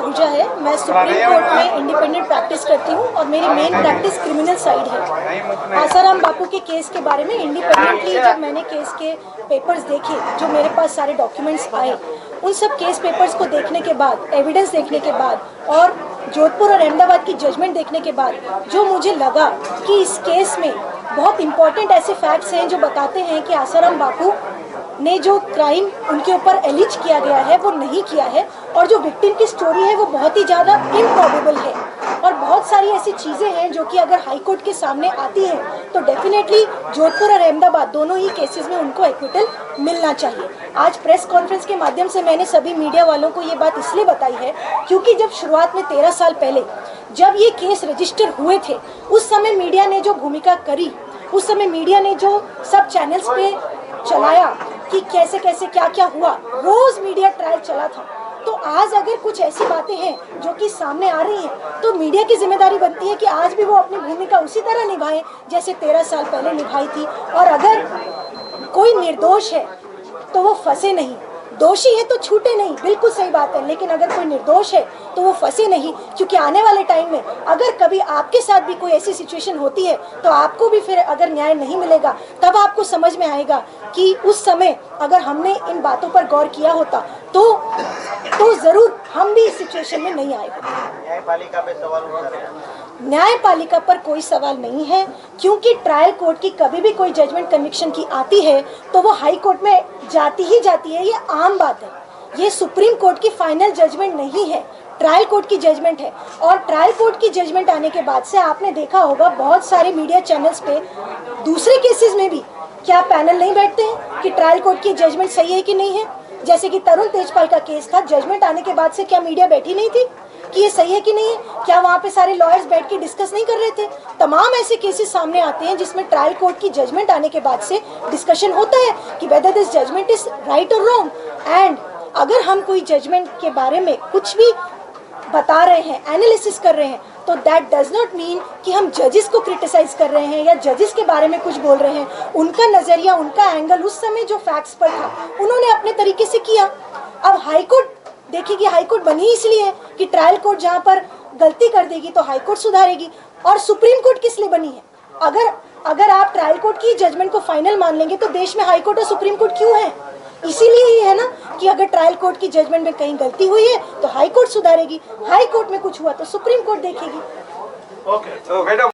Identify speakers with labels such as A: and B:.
A: आहूजा है। मैं supreme court में इंडिपेंडेंट प्रैक्टिस करती हूँ और मेरी मेन प्रैक्टिस क्रिमिनल साइड है। आसाराम बापू के केस के बारे में इंडिपेंडेंटली जब मैंने केस के पेपर्स देखे, जो मेरे पास सारे डॉक्यूमेंट्स आए, उन सब केस पेपर्स को देखने के बाद, एविडेंस देखने के बाद और जोधपुर और अहमदाबाद की जजमेंट देखने के बाद जो मुझे लगा कि इस केस में बहुत इंपॉर्टेंट ऐसे फैक्ट्स हैं जो बताते हैं कि आसाराम बापू ने जो क्राइम उनके ऊपर एलिज किया गया है वो नहीं किया है, और जो विक्टिम की स्टोरी है वो बहुत ही ज़्यादा इम्प्रॉबेबल है। और बहुत सारी ऐसी चीज़ें हैं जो कि अगर हाई कोर्ट के सामने आती हैं तो डेफिनेटली जोधपुर और अहमदाबाद दोनों ही केसेस में उनको एक्विटल मिलना चाहिए। आज प्रेस कॉन्फ्रेंस के माध्यम से मैंने सभी मीडिया वालों को ये बात इसलिए बताई है क्योंकि जब शुरुआत में 13 साल पहले जब ये केस रजिस्टर हुए थे, उस समय मीडिया ने जो भूमिका करी, उस समय मीडिया ने जो सब चैनल्स पे चलाया कि कैसे कैसे क्या क्या हुआ, रोज मीडिया ट्रायल चला था। तो आज अगर कुछ ऐसी बातें हैं जो कि सामने आ रही हैं तो मीडिया की जिम्मेदारी बनती है कि आज भी वो अपनी भूमिका उसी तरह निभाए जैसे 13 साल पहले निभाई थी। और अगर कोई निर्दोष है तो वो फंसे नहीं, दोषी है तो छूटे नहीं, बिल्कुल सही बात है। लेकिन अगर कोई निर्दोष है तो वो फंसे नहीं, क्योंकि आने वाले टाइम में अगर कभी आपके साथ भी कोई ऐसी सिचुएशन होती है तो आपको भी फिर अगर न्याय नहीं मिलेगा तब आपको समझ में आएगा कि उस समय अगर हमने इन बातों पर गौर किया होता तो जरूर हम भी इस सिचुएशन में नहीं आए होते।
B: न्यायपालिका पे सवाल उठा रहे हैं।
A: न्यायपालिका पर कोई सवाल नहीं है, क्योंकि ट्रायल कोर्ट की कभी भी कोई जजमेंट कन्विक्शन की आती है तो वो हाई कोर्ट में जाती ही जाती है, ये आम बात है। ये सुप्रीम कोर्ट की फाइनल जजमेंट नहीं है, ट्रायल कोर्ट की जजमेंट है। और ट्रायल कोर्ट की जजमेंट आने के बाद से आपने देखा होगा बहुत सारे मीडिया चैनल्स पे दूसरे केसेस में भी क्या पैनल नहीं बैठते हैं कि ट्रायल कोर्ट की जजमेंट सही है कि नहीं है। जैसे कि तरुण तेजपाल का केस था, जजमेंट आने के बाद से क्या मीडिया बैठी नहीं थी कि ये सही है कि नहीं है? क्या वहाँ पे सारे लॉयर्स बैठ के डिस्कस नहीं कर रहे थे? तमाम ऐसे केसेस सामने आते हैं जिसमें ट्रायल कोर्ट की जजमेंट आने के बाद से डिस्कशन होता है कि whether this judgement is right और रॉन्ग। एंड अगर हम कोई जजमेंट के बारे में कुछ भी बता रहे हैं, एनालिसिस कर रहे हैं, तो दैट डज नॉट मीन कि हम जजेस को क्रिटिसाइज कर रहे हैं या जजेस के बारे में कुछ बोल रहे हैं। उनका नजरिया, उनका एंगल उस समय जो फैक्ट्स पर था उन्होंने अपने तरीके से किया। अब हाई कोर्ट देखिए, हाई कोर्ट बनी इसलिए है कि ट्रायल कोर्ट जहाँ पर गलती कर देगी तो हाई कोर्ट सुधारेगी। और सुप्रीम कोर्ट किस लिए बनी है? अगर आप ट्रायल कोर्ट की जजमेंट को फाइनल मान लेंगे तो देश में हाई कोर्ट और सुप्रीम कोर्ट क्यों है? इसीलिए ही है ना कि अगर ट्रायल कोर्ट की जजमेंट में कहीं गलती हुई है तो हाई कोर्ट सुधारेगी, हाई कोर्ट में कुछ हुआ तो सुप्रीम कोर्ट देखेगी।
B: ओके,